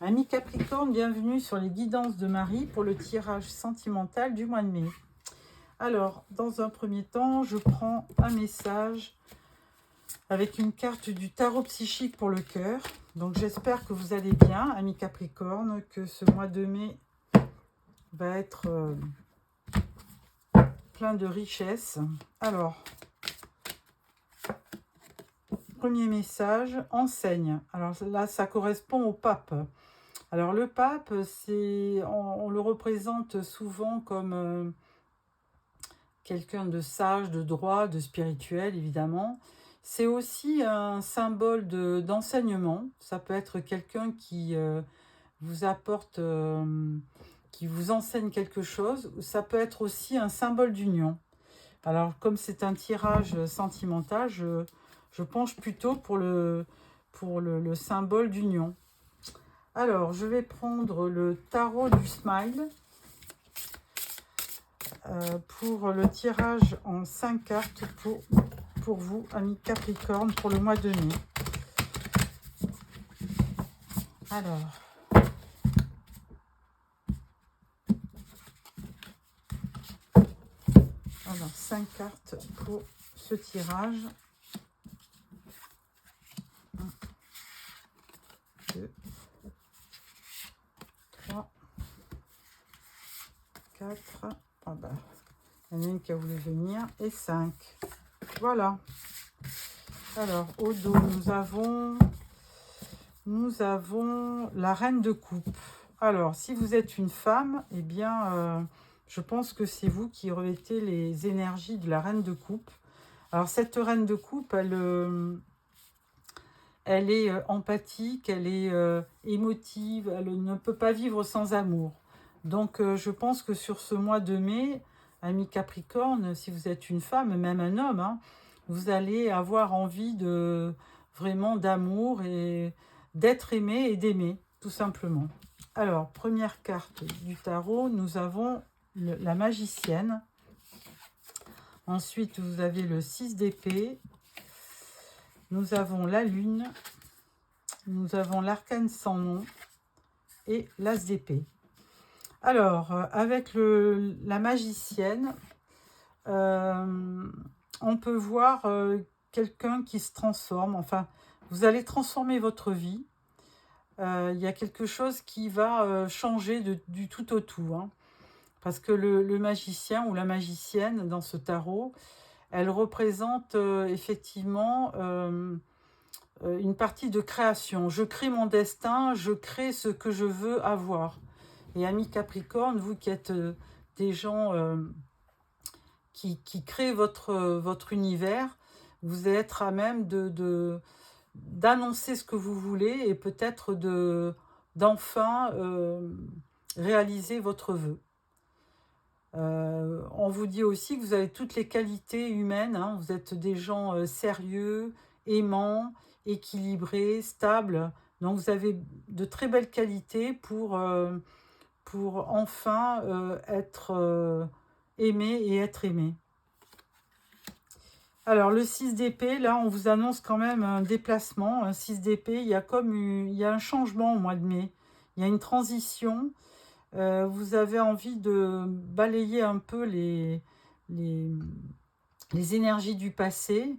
Amis Capricorne, bienvenue sur les guidances de Marie pour le tirage sentimental du mois de mai. Alors, dans un premier temps, je prends un message avec une carte du tarot psychique pour le cœur. Donc, j'espère que vous allez bien, amis Capricorne, que ce mois de mai va être plein de richesses. Alors, premier message, enseigne. Alors là, ça correspond au pape. Alors le pape, on le représente souvent comme quelqu'un de sage, de droit, de spirituel, évidemment. C'est aussi un symbole d'enseignement. Ça peut être quelqu'un qui vous apporte, qui vous enseigne quelque chose. Ça peut être aussi un symbole d'union. Alors comme c'est un tirage sentimental, je penche plutôt pour le symbole d'union. Alors, je vais prendre le tarot du smile pour le tirage en 5 cartes pour vous, amis Capricorne, pour le mois de mai. Alors, 5 cartes pour ce tirage. 1, 2, 3, 4, ah bah, il y en a une qui a voulu venir, et 5. Voilà. Alors, au dos, nous avons la reine de coupe. Alors, si vous êtes une femme, eh bien, je pense que c'est vous qui revêtez les énergies de la reine de coupe. Alors, cette reine de coupe, elle est empathique, elle est émotive, elle ne peut pas vivre sans amour. Donc, je pense que sur ce mois de mai, amis Capricorne, si vous êtes une femme, même un homme, hein, vous allez avoir envie vraiment d'amour et d'être aimé et d'aimer, tout simplement. Alors, première carte du tarot, nous avons la magicienne. Ensuite, vous avez le 6 d'épée. Nous avons la lune. Nous avons l'arcane sans nom et l'as d'épée. Alors, avec la magicienne, on peut voir quelqu'un qui se transforme. Enfin, vous allez transformer votre vie. Il y a quelque chose qui va changer du tout au tout. Hein. Parce que le magicien ou la magicienne dans ce tarot, elle représente effectivement une partie de création. Je crée mon destin, je crée ce que je veux avoir. Et amis Capricorne, vous qui êtes des gens qui créent votre univers, vous allez être à même d'annoncer ce que vous voulez et peut-être d'enfin réaliser votre vœu. On vous dit aussi que vous avez toutes les qualités humaines, hein. Vous êtes des gens sérieux, aimants, équilibrés, stables. Donc vous avez de très belles qualités pour enfin être aimé et être aimé. Alors le 6 d'épée, là on vous annonce quand même un déplacement. Un 6 d'épée, il y a un changement au mois de mai. Il y a une transition. Vous avez envie de balayer un peu les énergies du passé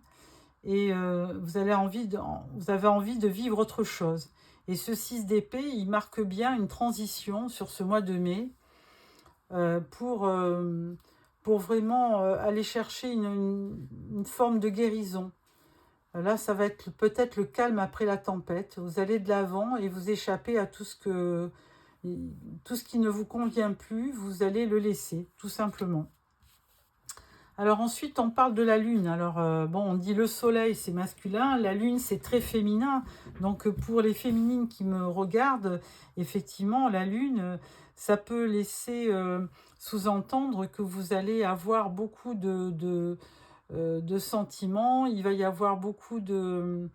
et vous avez envie de vivre autre chose. Et ce 6 d'épée, il marque bien une transition sur ce mois de mai pour vraiment aller chercher une forme de guérison. Là, ça va être peut-être le calme après la tempête. Vous allez de l'avant et vous échappez à tout ce qui ne vous convient plus, vous allez le laisser, tout simplement. Alors ensuite, on parle de la lune. Alors, on dit le soleil, c'est masculin, la lune, c'est très féminin. Donc, pour les féminines qui me regardent, effectivement, la lune, ça peut laisser sous-entendre que vous allez avoir beaucoup de sentiments, il va y avoir beaucoup de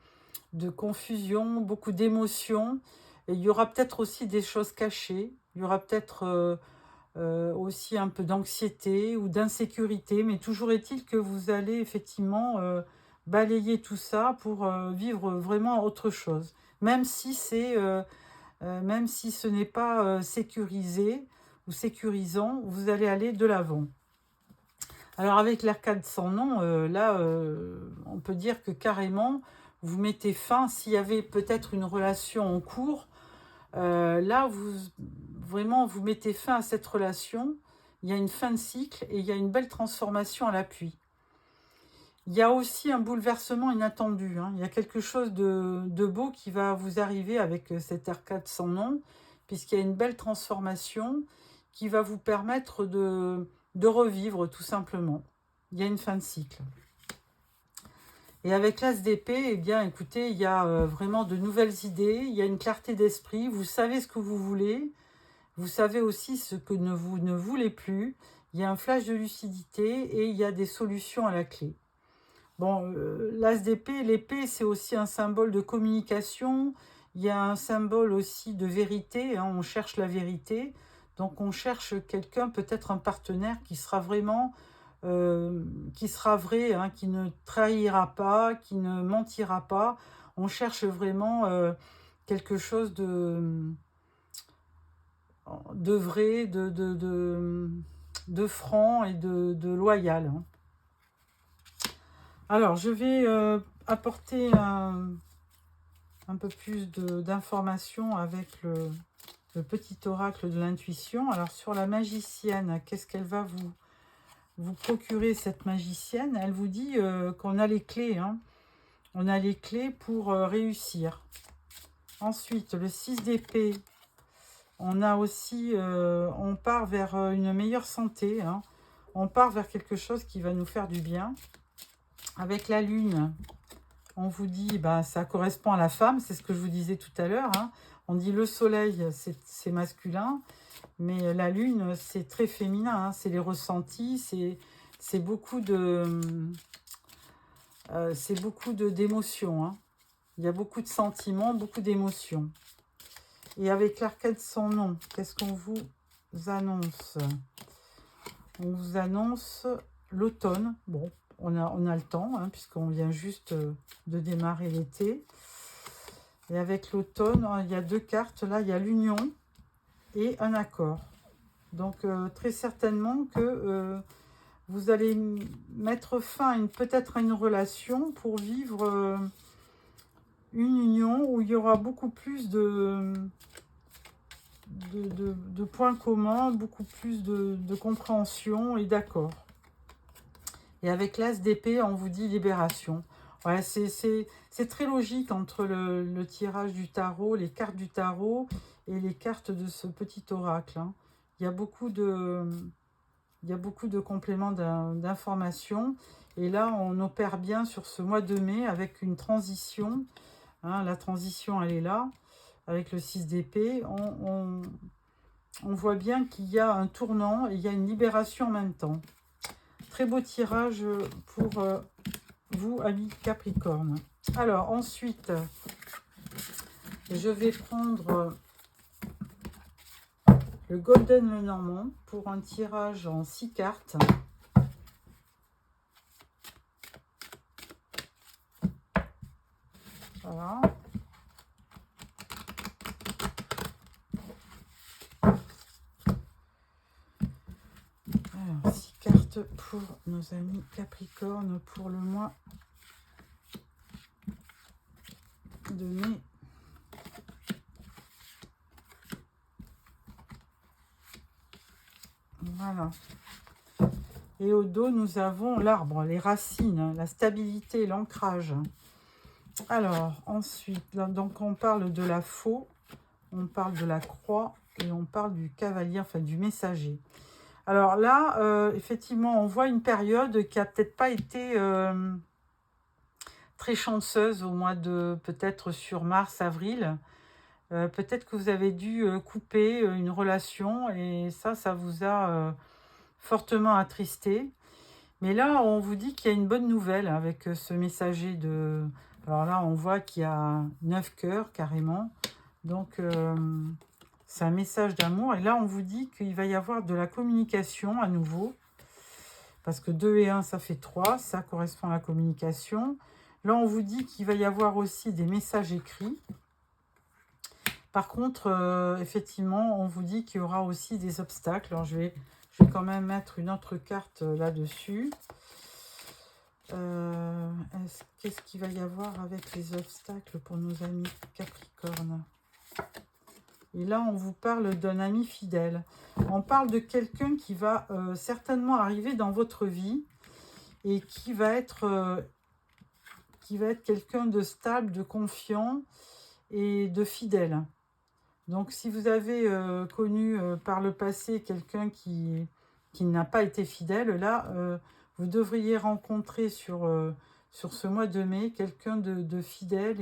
confusion, beaucoup d'émotions. Et il y aura peut-être aussi des choses cachées. Il y aura peut-être aussi un peu d'anxiété ou d'insécurité. Mais toujours est-il que vous allez effectivement balayer tout ça pour vivre vraiment autre chose. Même si c'est même si ce n'est pas sécurisé ou sécurisant, vous allez aller de l'avant. Alors avec l'arcade sans nom, là, on peut dire que carrément, vous mettez fin, s'il y avait peut-être une relation en cours, là, vous mettez fin à cette relation, il y a une fin de cycle et il y a une belle transformation à l'appui. Il y a aussi un bouleversement inattendu, hein. Il y a quelque chose de beau qui va vous arriver avec cette arcade sans nom, puisqu'il y a une belle transformation qui va vous permettre de revivre tout simplement. Il y a une fin de cycle. Et avec l'as d'épée, eh bien, écoutez, il y a vraiment de nouvelles idées, il y a une clarté d'esprit, vous savez ce que vous voulez, vous savez aussi ce que vous ne voulez plus, il y a un flash de lucidité et il y a des solutions à la clé. Bon, l'as d'épée, l'épée, c'est aussi un symbole de communication, il y a un symbole aussi de vérité, hein, on cherche la vérité, donc on cherche quelqu'un, peut-être un partenaire qui sera vraiment, qui sera vrai, hein, qui ne trahira pas, qui ne mentira pas. On cherche vraiment quelque chose de vrai, de franc et de loyal, hein. Alors, je vais apporter un peu plus d'informations avec le petit oracle de l'intuition. Alors, sur la magicienne, qu'est-ce qu'elle va vous procurer, cette magicienne? Elle vous dit qu'on a les clés, hein. On a les clés pour réussir. Ensuite, le 6 d'épée. On a aussi, on part vers une meilleure santé, hein. On part vers quelque chose qui va nous faire du bien. Avec la lune, on vous dit, bah, ça correspond à la femme, c'est ce que je vous disais tout à l'heure, hein. On dit le soleil, c'est masculin, mais la lune, c'est très féminin, hein. C'est les ressentis, c'est beaucoup d'émotions, hein. Il y a beaucoup de sentiments, beaucoup d'émotions. Et avec l'arcade sans nom, qu'est-ce qu'on vous annonce? On vous annonce l'automne. Bon, on a le temps, hein, puisqu'on vient juste de démarrer l'été. Et avec l'automne, il y a deux cartes. Là, il y a l'union et un accord. Donc, très certainement que vous allez mettre fin peut-être à une relation pour vivre une union où il y aura beaucoup plus de points communs, beaucoup plus de compréhension et d'accord. Et avec l'as d'épée, on vous dit libération. Ouais, c'est très logique entre le tirage du tarot, les cartes du tarot et les cartes de ce petit oracle, hein. Il y a beaucoup de compléments d'informations. Et là, on opère bien sur ce mois de mai avec une transition, hein. La transition, elle est là. Avec le 6 d'épée, on voit bien qu'il y a un tournant et il y a une libération en même temps. Très beau tirage pour vous, amis Capricorne. Alors, ensuite, je vais prendre le Golden Lenormand pour un tirage en 6 cartes. Voilà. Alors, 6 cartes pour nos amis Capricorne pour le mois de mai. Voilà. Et au dos, nous avons l'arbre, les racines, la stabilité, l'ancrage. Alors, ensuite, là, donc on parle de la faux, on parle de la croix et on parle du cavalier, enfin du messager. Alors là, effectivement, on voit une période qui n'a peut-être pas été très chanceuse au mois de, peut-être sur mars, avril. Peut-être que vous avez dû couper une relation et ça vous a fortement attristé. Mais là, on vous dit qu'il y a une bonne nouvelle avec ce messager de... Alors là, on voit qu'il y a 9 cœurs carrément. Donc, c'est un message d'amour. Et là, on vous dit qu'il va y avoir de la communication à nouveau. Parce que 2 et 1, ça fait 3. Ça correspond à la communication. Là, on vous dit qu'il va y avoir aussi des messages écrits. Par contre, effectivement, on vous dit qu'il y aura aussi des obstacles. Alors, je vais quand même mettre une autre carte là-dessus. Qu'est-ce qu'il va y avoir avec les obstacles pour nos amis Capricorne? Et là, on vous parle d'un ami fidèle. On parle de quelqu'un qui va certainement arriver dans votre vie et qui va être quelqu'un de stable, de confiant et de fidèle. Donc, si vous avez connu par le passé quelqu'un qui n'a pas été fidèle, là, vous devriez rencontrer sur ce mois de mai quelqu'un de fidèle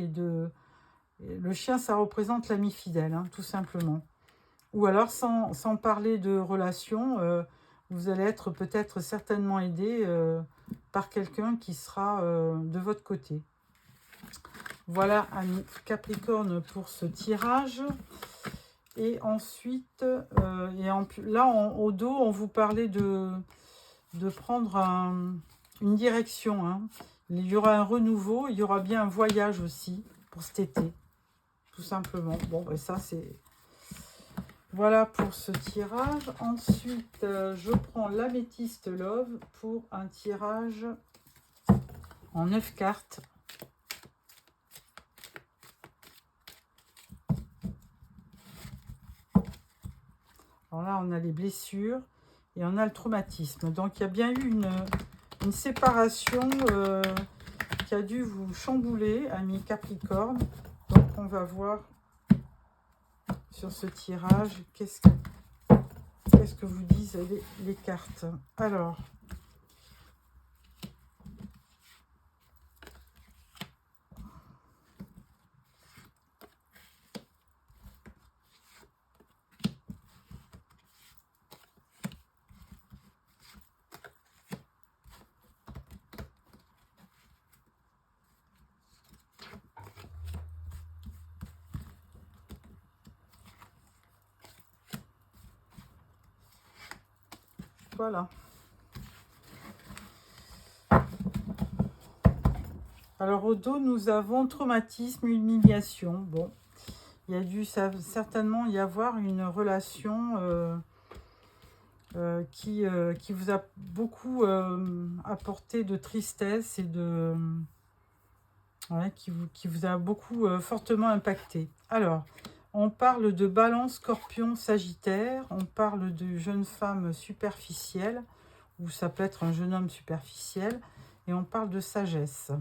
le chien, ça représente l'ami fidèle, hein, tout simplement. Ou alors, sans parler de relation, vous allez être peut-être certainement aidé par quelqu'un qui sera de votre côté. Voilà, amis Capricorne, pour ce tirage. Et ensuite, là, au dos, on vous parlait de prendre une direction. Hein. Il y aura un renouveau, il y aura bien un voyage aussi pour cet été, tout simplement. Bon, ben ça, c'est... Voilà pour ce tirage. Ensuite, je prends l'améthyste Love pour un tirage en 9 cartes. Alors là, on a les blessures et on a le traumatisme. Donc, il y a bien eu une séparation qui a dû vous chambouler, amis Capricorne. Donc, on va voir sur ce tirage qu'est-ce que vous disent les cartes. Alors, voilà. Alors, au dos, nous avons traumatisme, humiliation. Bon, il y a dû certainement y avoir une relation qui vous a beaucoup apporté de tristesse et qui vous a beaucoup fortement impacté. Alors, on parle de balance, scorpion, sagittaire. On parle de jeune femme superficielle, ou ça peut être un jeune homme superficiel. Et on parle de sagesse.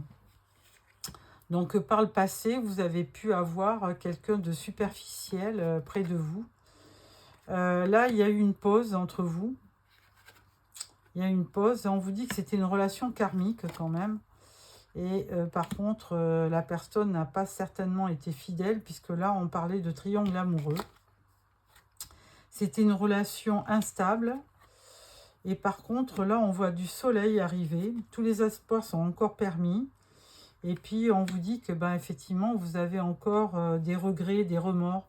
Donc, par le passé, vous avez pu avoir quelqu'un de superficiel près de vous. Là, il y a eu une pause entre vous. Il y a eu une pause. Et on vous dit que c'était une relation karmique quand même. Et par contre, la personne n'a pas certainement été fidèle, puisque là, on parlait de triangle amoureux. C'était une relation instable. Et par contre, là, on voit du soleil arriver. Tous les espoirs sont encore permis. Et puis, on vous dit que, ben, effectivement, vous avez encore des regrets, des remords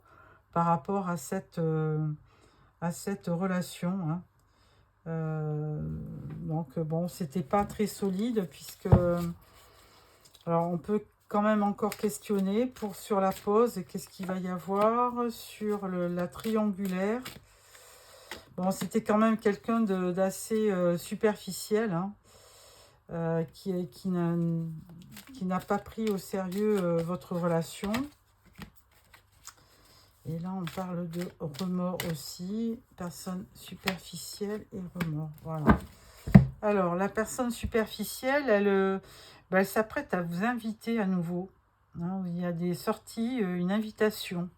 par rapport à cette relation. Hein. Donc, bon, c'était pas très solide, puisque... Alors, on peut quand même encore questionner sur la pause. Qu'est-ce qu'il va y avoir sur la triangulaire? Bon, c'était quand même quelqu'un d'assez superficiel, hein, qui n'a pas pris au sérieux votre relation. Et là, on parle de remords aussi. Personne superficielle et remords. Voilà. Alors, la personne superficielle, elle s'apprête à vous inviter à nouveau. Hein, il y a des sorties, une invitation.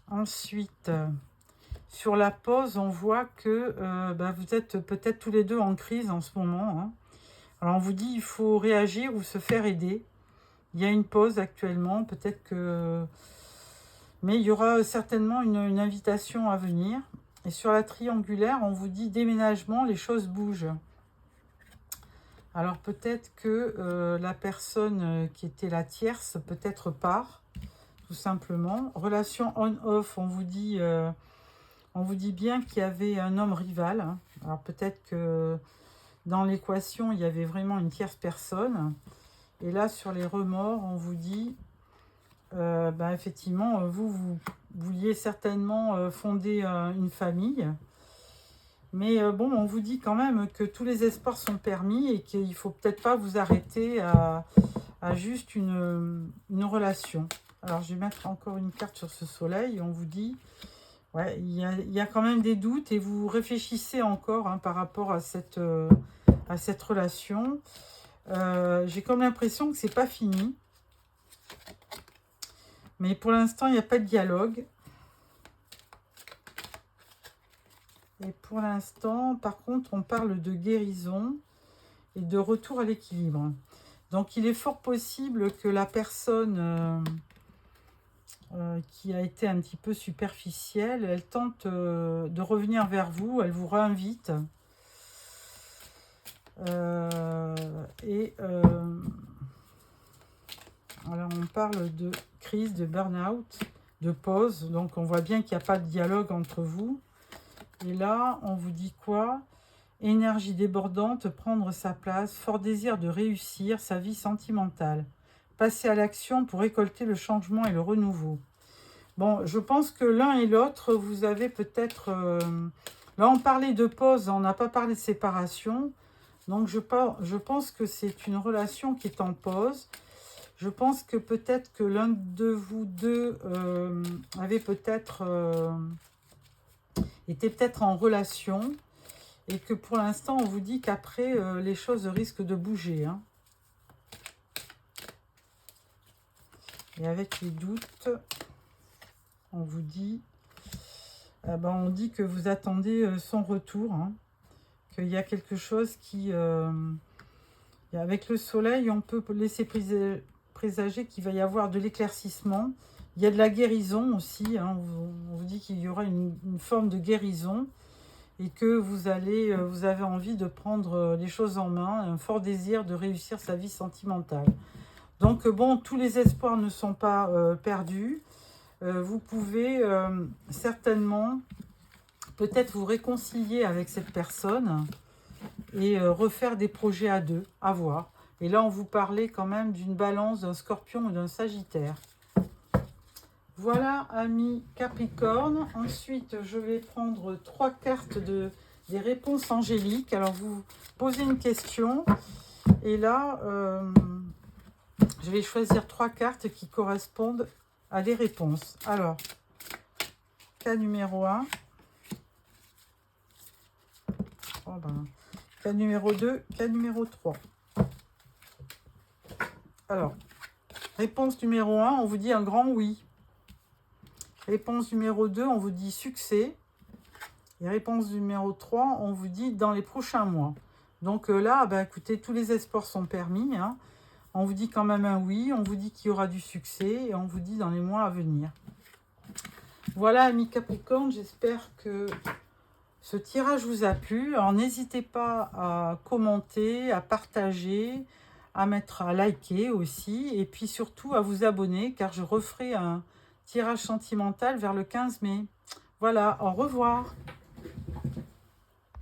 Ensuite, sur la pause, on voit que vous êtes peut-être tous les deux en crise en ce moment. Hein. Alors, on vous dit il faut réagir ou se faire aider. Il y a une pause actuellement, peut-être que... Mais il y aura certainement une invitation à venir. Et sur la triangulaire, on vous dit déménagement, les choses bougent. Alors peut-être que la personne qui était la tierce peut-être part, tout simplement. Relation on-off, on vous dit bien qu'il y avait un homme rival. Hein. Alors peut-être que dans l'équation, il y avait vraiment une tierce personne. Et là, sur les remords, on vous dit effectivement, vous vouliez certainement fonder une famille. Mais bon, on vous dit quand même que tous les espoirs sont permis et qu'il ne faut peut-être pas vous arrêter à juste une relation. Alors, je vais mettre encore une carte sur ce soleil. On vous dit, ouais, il y a quand même des doutes et vous réfléchissez encore hein, par rapport à cette relation. J'ai comme l'impression que c'est pas fini. Mais pour l'instant, il n'y a pas de dialogue. Et pour l'instant, par contre, on parle de guérison et de retour à l'équilibre. Donc, il est fort possible que la personne qui a été un petit peu superficielle, elle tente de revenir vers vous, elle vous réinvite. Alors, on parle de crise, de burn-out, de pause. Donc, on voit bien qu'il n'y a pas de dialogue entre vous. Et là, on vous dit quoi? Énergie débordante, prendre sa place, fort désir de réussir sa vie sentimentale. Passer à l'action pour récolter le changement et le renouveau. Bon, je pense que l'un et l'autre, vous avez peut-être... là, on parlait de pause, on n'a pas parlé de séparation. Donc, je pense que c'est une relation qui est en pause. Je pense que peut-être que l'un de vous deux avait peut-être... était peut-être en relation. Et que pour l'instant, on vous dit qu'après, les choses risquent de bouger. Hein. Et avec les doutes, on vous dit... on dit que vous attendez son retour. Hein. Qu'il y a quelque chose qui... avec le soleil, on peut laisser présager qu'il va y avoir de l'éclaircissement. Il y a de la guérison aussi. Hein. On vous dit qu'il y aura une forme de guérison. Et que vous avez envie de prendre les choses en main, un fort désir de réussir sa vie sentimentale. Donc bon, tous les espoirs ne sont pas perdus. Vous pouvez certainement peut-être vous réconcilier avec cette personne et refaire des projets à deux, à voir. Et là, on vous parlait quand même d'une balance, d'un scorpion ou d'un sagittaire. Voilà, amis Capricorne. Ensuite, je vais prendre 3 cartes des réponses angéliques. Alors, vous posez une question. Et là, je vais choisir 3 cartes qui correspondent à des réponses. Alors, cas numéro 1. Cas numéro 2, cas numéro 3. Alors, réponse numéro 1, on vous dit un grand oui. Réponse numéro 2, on vous dit succès. Et réponse numéro 3, on vous dit dans les prochains mois. Donc là, écoutez, tous les espoirs sont permis. Hein. On vous dit quand même un oui, on vous dit qu'il y aura du succès et on vous dit dans les mois à venir. Voilà, amis Capricorne, j'espère que ce tirage vous a plu. Alors n'hésitez pas à commenter, à partager, à liker aussi. Et puis surtout à vous abonner car je referai un tirage sentimental vers le 15 mai. Voilà, au revoir.